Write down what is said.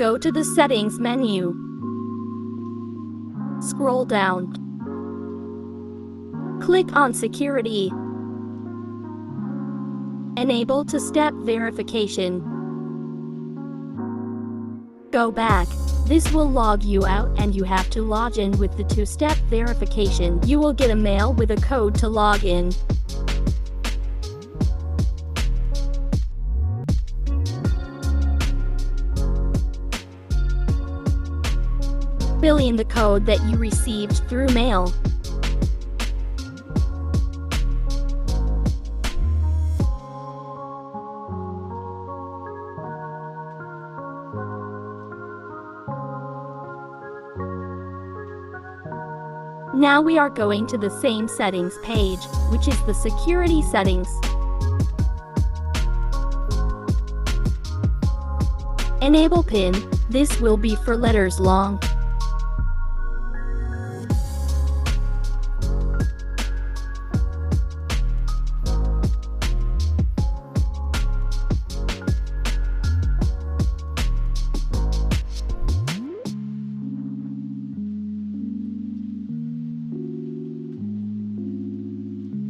Go to the Settings menu. Scroll down. Click on Security. Enable two-step verification. Go back. This will log you out and you have to log in with the two-step verification. You will get a mail with a code to log in. Fill in the code that you received through mail. Now we are going to the same settings page, which is the security settings. Enable PIN. This will be for letters long.